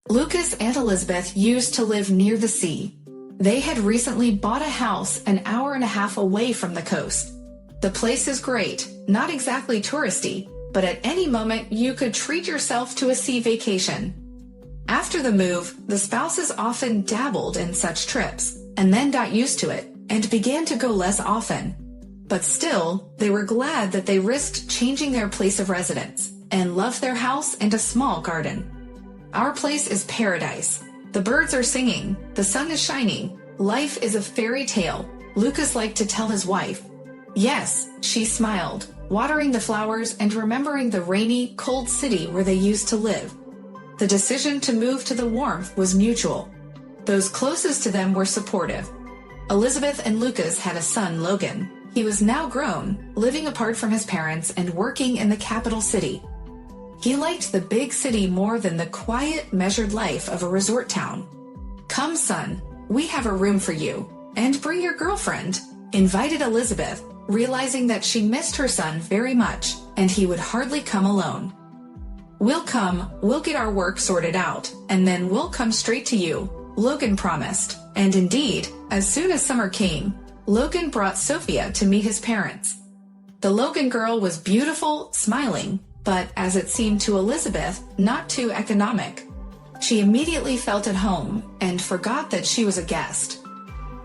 Lucas and Elizabeth used to live near the sea. They had recently bought a house an hour and a half away from the coast. The place is great, not exactly touristy, but at any moment you could treat yourself to a sea vacation. After the move, the spouses often dabbled in such trips, and then got used to it, and began to go less often. But still, they were glad that they risked changing their place of residence, and loved their house and a small garden. Our place is paradise. The birds are singing, the sun is shining, life is a fairy tale, Lucas liked to tell his wife. Yes, she smiled, watering the flowers and remembering the rainy, cold city where they used to live. The decision to move to the warmth was mutual. Those closest to them were supportive. Elizabeth and Lucas had a son, Logan. He was now grown, living apart from his parents and working in the capital city. He liked the big city more than the quiet, measured life of a resort town. Come, son, we have a room for you, and bring your girlfriend, invited Elizabeth, realizing that she missed her son very much, and he would hardly come alone. We'll come, we'll get our work sorted out, and then we'll come straight to you, Logan promised, and indeed, as soon as summer came, Logan brought Sophia to meet his parents. The Logan girl was beautiful, smiling, but as it seemed to Elizabeth, not too economic. She immediately felt at home and forgot that she was a guest.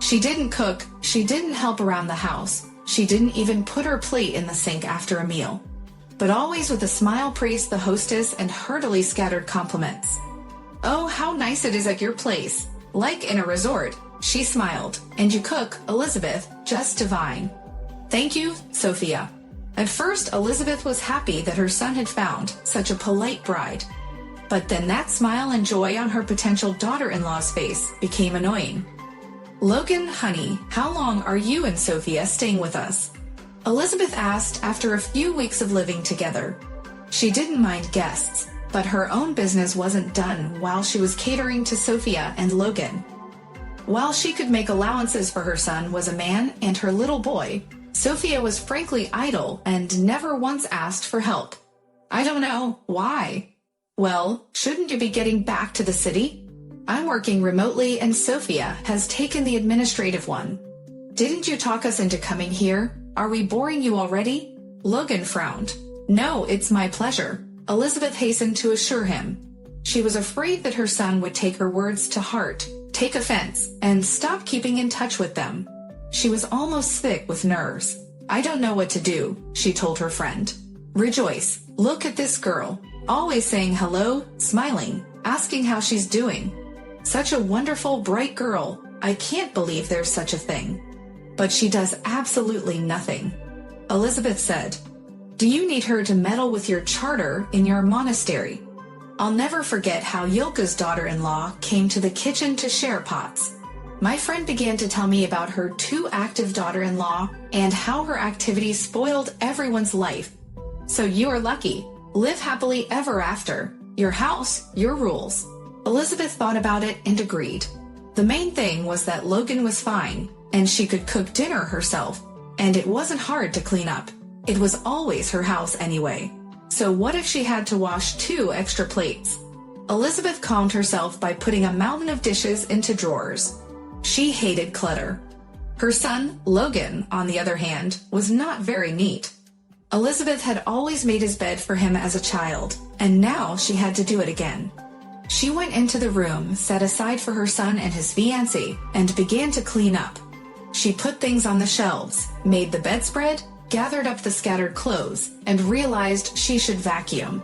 She didn't cook, she didn't help around the house, she didn't even put her plate in the sink after a meal. But always with a smile praised the hostess and heartily scattered compliments. Oh, how nice it is at your place, like in a resort, she smiled, and you cook, Elizabeth, just divine. Thank you, Sophia. At first, Elizabeth was happy that her son had found such a polite bride. But then that smile and joy on her potential daughter-in-law's face became annoying. Logan, honey, how long are you and Sophia staying with us? Elizabeth asked after a few weeks of living together. She didn't mind guests, but her own business wasn't done while she was catering to Sophia and Logan. While she could make allowances for her son was a man and her little boy, Sophia was frankly idle and never once asked for help. I don't know, why? Well, shouldn't you be getting back to the city? I'm working remotely and Sophia has taken the administrative one. Didn't you talk us into coming here? Are we boring you already? Logan frowned. No, it's my pleasure, Elizabeth hastened to assure him. She was afraid that her son would take her words to heart, take offense, and stop keeping in touch with them. She was almost sick with nerves. I don't know what to do, she told her friend. Rejoice, look at this girl, always saying hello, smiling, asking how she's doing. Such a wonderful, bright girl, I can't believe there's such a thing. But she does absolutely nothing. Elizabeth said, do you need her to meddle with your charter in your monastery? I'll never forget how Yilka's daughter-in-law came to the kitchen to share pots. My friend began to tell me about her too active daughter-in-law and how her activities spoiled everyone's life. So you are lucky. Live happily ever after. Your house, your rules. Elizabeth thought about it and agreed. The main thing was that Logan was fine, and she could cook dinner herself, and it wasn't hard to clean up. It was always her house anyway. So what if she had to wash 2 extra plates? Elizabeth calmed herself by putting a mountain of dishes into drawers. She hated clutter. Her son, Logan, on the other hand, was not very neat. Elizabeth had always made his bed for him as a child, and now she had to do it again. She went into the room set aside for her son and his fiancée and began to clean up. She put things on the shelves, made the bedspread, gathered up the scattered clothes, and realized she should vacuum.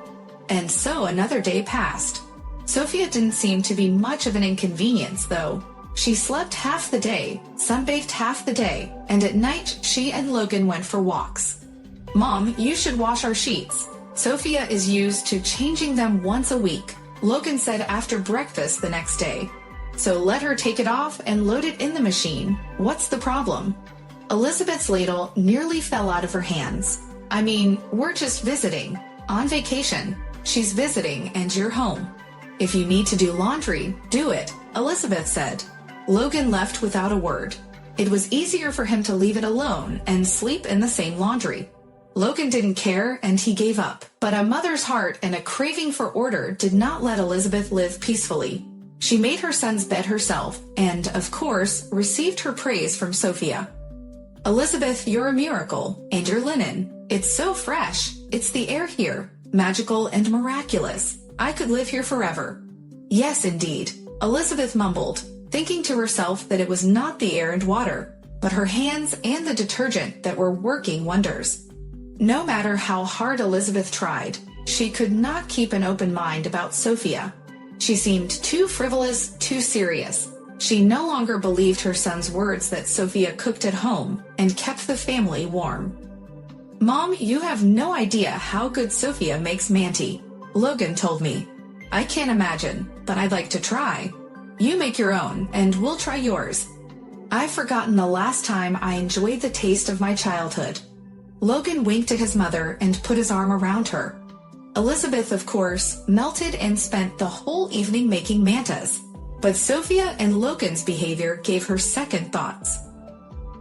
And so another day passed. Sophia didn't seem to be much of an inconvenience, though. She slept half the day, sunbathed half the day, and at night she and Logan went for walks. Mom, you should wash our sheets. Sophia is used to changing them once a week, Logan said after breakfast the next day. So let her take it off and load it in the machine. What's the problem? Elizabeth's ladle nearly fell out of her hands. I mean, we're just visiting. On vacation. She's visiting and you're home. If you need to do laundry, do it, Elizabeth said. Logan left without a word. It was easier for him to leave it alone and sleep in the same laundry. Logan didn't care and he gave up, but a mother's heart and a craving for order did not let Elizabeth live peacefully. She made her son's bed herself and, of course, received her praise from Sophia. "Elizabeth, you're a miracle, and your linen, it's so fresh. It's the air here, magical and miraculous. I could live here forever." "Yes, indeed," Elizabeth mumbled, thinking to herself that it was not the air and water, but her hands and the detergent that were working wonders. No matter how hard Elizabeth tried, she could not keep an open mind about Sophia. She seemed too frivolous, too serious. She no longer believed her son's words that Sophia cooked at home and kept the family warm. "Mom, you have no idea how good Sophia makes Manti," Logan told me. "I can't imagine, but I'd like to try. You make your own, and we'll try yours." I've forgotten the last time I enjoyed the taste of my childhood. Logan winked at his mother and put his arm around her. Elizabeth, of course, melted and spent the whole evening making mantas, but Sophia and Logan's behavior gave her second thoughts.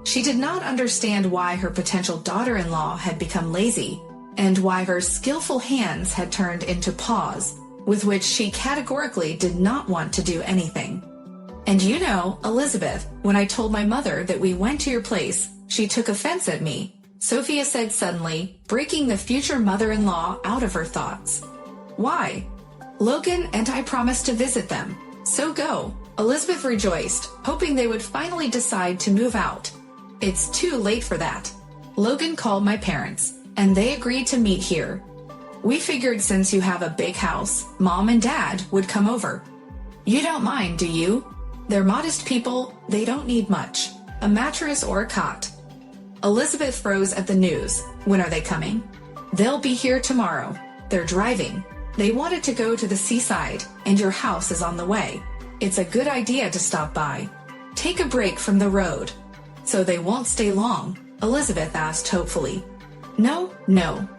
She did not understand why her potential daughter-in-law had become lazy, and why her skillful hands had turned into paws, with which she categorically did not want to do anything. "And you know, Elizabeth, when I told my mother that we went to your place, she took offense at me," Sophia said suddenly, breaking the future mother-in-law out of her thoughts. "Why?" "Logan and I promised to visit them, so go." Elizabeth rejoiced, hoping they would finally decide to move out. "It's too late for that. Logan called my parents, and they agreed to meet here. We figured since you have a big house, Mom and Dad would come over. You don't mind, do you? They're modest people, they don't need much. A mattress or a cot." Elizabeth froze at the news. "When are they coming?" "They'll be here tomorrow. They're driving. They wanted to go to the seaside, and your house is on the way. It's a good idea to stop by. Take a break from the road." "So they won't stay long?" Elizabeth asked hopefully. No,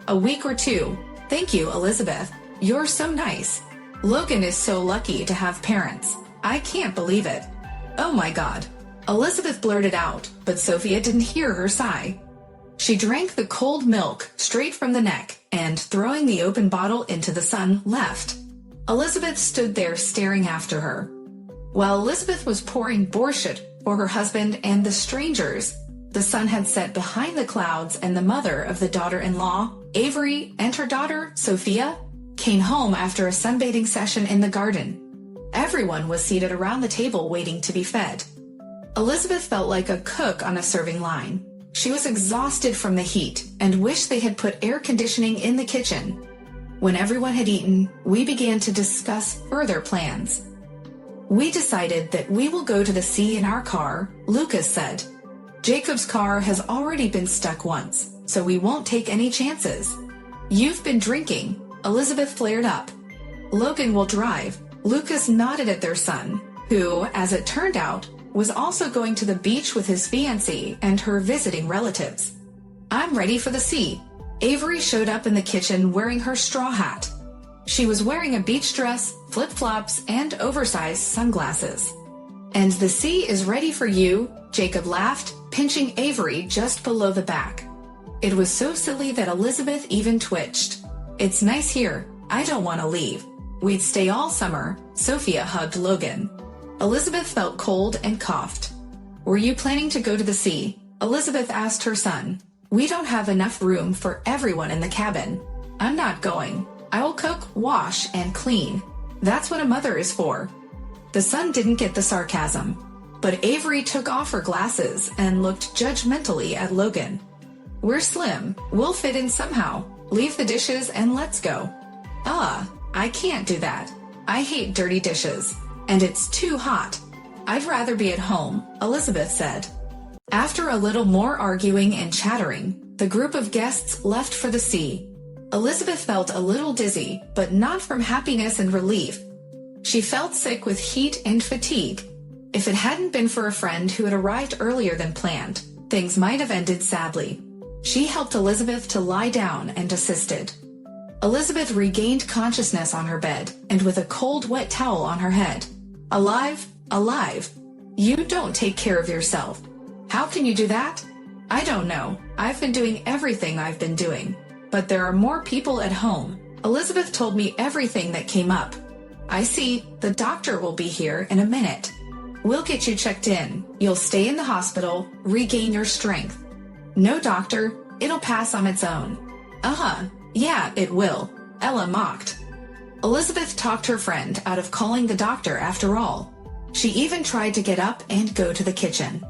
a week or two. Thank you, Elizabeth. You're so nice. Logan is so lucky to have parents. I can't believe it. Oh my God." Elizabeth blurted out, but Sophia didn't hear her sigh. She drank the cold milk straight from the neck and, throwing the open bottle into the sun, left. Elizabeth stood there staring after her. While Elizabeth was pouring borscht for her husband and the strangers, the sun had set behind the clouds, and the mother of the daughter-in-law, Avery, and her daughter, Sophia, came home after a sunbathing session in the garden. Everyone was seated around the table waiting to be fed. Elizabeth felt like a cook on a serving line. She was exhausted from the heat and wished they had put air conditioning in the kitchen. When everyone had eaten, we began to discuss further plans. "We decided that we will go to the sea in our car," Lucas said. "Jacob's car has already been stuck once, so we won't take any chances." "You've been drinking," Elizabeth flared up. "Logan will drive." Lucas nodded at their son, who, as it turned out, was also going to the beach with his fiancée and her visiting relatives. "I'm ready for the sea." Avery showed up in the kitchen wearing her straw hat. She was wearing a beach dress, flip-flops, and oversized sunglasses. "And the sea is ready for you," Jacob laughed, pinching Avery just below the back. It was so silly that Elizabeth even twitched. "It's nice here. I don't want to leave. We'd stay all summer." Sophia hugged Logan. Elizabeth felt cold and coughed. "Were you planning to go to the sea?" Elizabeth asked her son. "We don't have enough room for everyone in the cabin." "I'm not going. I will cook, wash, and clean. That's what a mother is for." The son didn't get the sarcasm, but Avery took off her glasses and looked judgmentally at Logan. "We're slim. We'll fit in somehow. Leave the dishes and let's go." I can't do that. I hate dirty dishes. And it's too hot. "I'd rather be at home," Elizabeth said. After a little more arguing and chattering, the group of guests left for the sea. Elizabeth felt a little dizzy, but not from happiness and relief. She felt sick with heat and fatigue. If it hadn't been for a friend who had arrived earlier than planned, things might have ended sadly. She helped Elizabeth to lie down and assisted. Elizabeth regained consciousness on her bed and with a cold, wet towel on her head. Alive. You don't take care of yourself. How can you do that?" I don't know. I've been doing everything I've been doing. But there are more people at home. Elizabeth told me everything that came up. I see. The doctor will be here in a minute. We'll get you checked in. You'll stay in the hospital, regain your strength. No, doctor. It'll pass on its own. Yeah, it will. Ella mocked. Elizabeth talked her friend out of calling the doctor after all. She even tried to get up and go to the kitchen.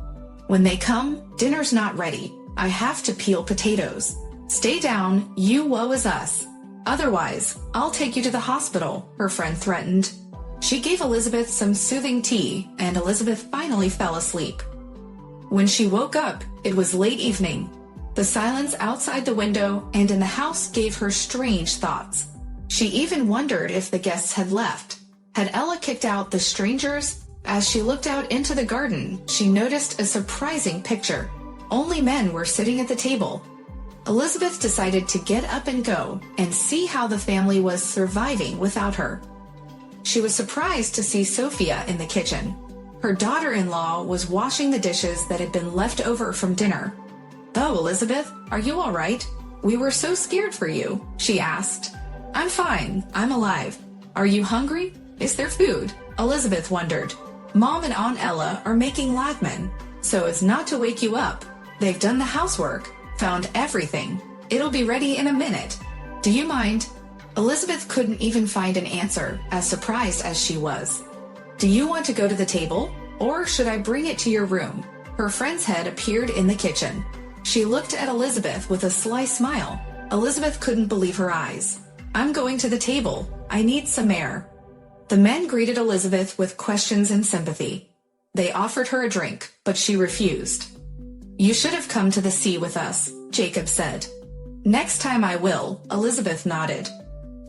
When they come, dinner's not ready. I have to peel potatoes. Stay down, you woe is us. Otherwise, I'll take you to the hospital, her friend threatened. She gave Elizabeth some soothing tea, and Elizabeth finally fell asleep. When she woke up, it was late evening. The silence outside the window and in the house gave her strange thoughts. She even wondered if the guests had left. Had Ella kicked out the strangers? As she looked out into the garden, she noticed a surprising picture. Only men were sitting at the table. Elizabeth decided to get up and go and see how the family was surviving without her. She was surprised to see Sophia in the kitchen. Her daughter-in-law was washing the dishes that had been left over from dinner. "Oh, Elizabeth, are you all right? We were so scared for you," she asked. "I'm fine. I'm alive. Are you hungry? Is there food?" Elizabeth wondered. "Mom and Aunt Ella are making lagman, so as not to wake you up. They've done the housework, found everything. It'll be ready in a minute. Do you mind?" Elizabeth couldn't even find an answer, as surprised as she was. "Do you want to go to the table, or should I bring it to your room?" Her friend's head appeared in the kitchen. She looked at Elizabeth with a sly smile. Elizabeth couldn't believe her eyes. "I'm going to the table. I need some air." The men greeted Elizabeth with questions and sympathy. They offered her a drink, but she refused. "You should have come to the sea with us," Jacob said. "Next time I will," Elizabeth nodded.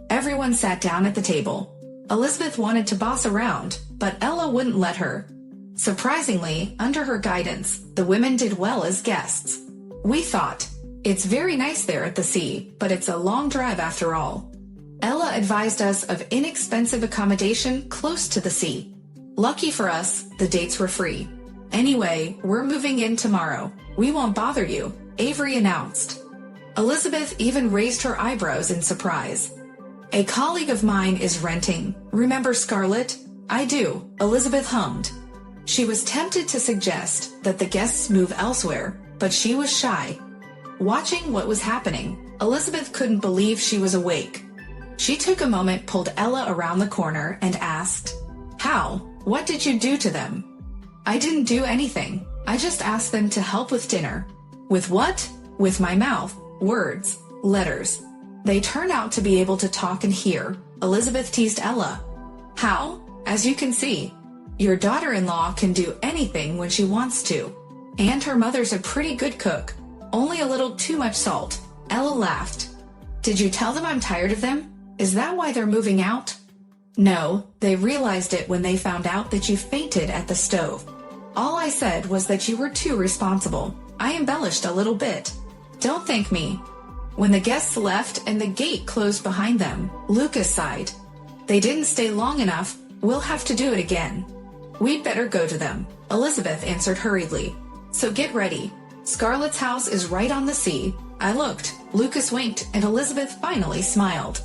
Everyone sat down at the table. Elizabeth wanted to boss around, but Ella wouldn't let her. Surprisingly, under her guidance, the women did well as guests. "We thought, it's very nice there at the sea, but it's a long drive after all." Ella advised us of inexpensive accommodation close to the sea. Lucky for us, the dates were free. "Anyway, we're moving in tomorrow. We won't bother you," Avery announced. Elizabeth even raised her eyebrows in surprise. "A colleague of mine is renting. Remember Scarlett?" "I do," Elizabeth hummed. She was tempted to suggest that the guests move elsewhere, but she was shy. Watching what was happening, Elizabeth couldn't believe she was awake. She took a moment, pulled Ella around the corner, and asked, "How? What did you do to them?" "I didn't do anything. I just asked them to help with dinner." "With what?" "With my mouth. Words. Letters. They turn out to be able to talk and hear," Elizabeth teased Ella. "How?" "As you can see. Your daughter-in-law can do anything when she wants to. And her mother's a pretty good cook. Only a little too much salt." Ella laughed. "Did you tell them I'm tired of them? Is that why they're moving out?" "No, they realized it when they found out that you fainted at the stove. All I said was that you were too responsible. I embellished a little bit. Don't thank me." When the guests left and the gate closed behind them, Lucas sighed. "They didn't stay long enough. We'll have to do it again." "We'd better go to them," Elizabeth answered hurriedly. "So get ready. Scarlett's house is right on the sea." I looked, Lucas winked, and Elizabeth finally smiled.